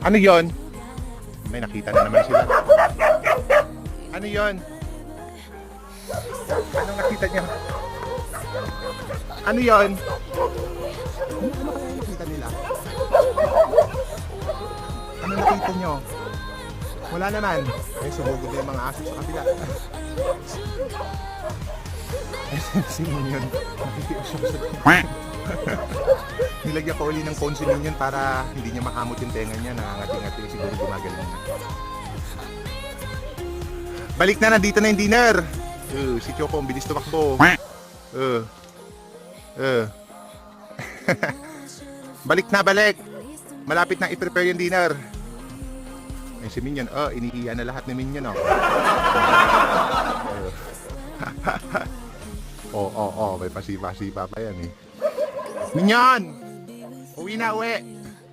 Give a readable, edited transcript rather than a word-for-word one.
Ano yon? May nakita na naman sila. Ano yon? Anong nakita niya? Ano yon? Ano kaya nakita nila? Ano nakita nyo? Wala naman. Ay, sumugod na yung mga aso sa kabila. Si Minion. Nakikiusap sa Nilagyan ko uli ng phone si Minion para hindi niya makamot yung tenga niya. Nangangati-ngati. Siguro gumagaling na. Balik na, nandito na yung dinner. Si Choco, ang bilis tumakbo. Balik na, balik. Malapit na i-prepare yung dinner. Ay, si Minion, iniiya na lahat ni Minion, may pasipa-sipa pa yan, eh. Minion! Uwi na, uwi!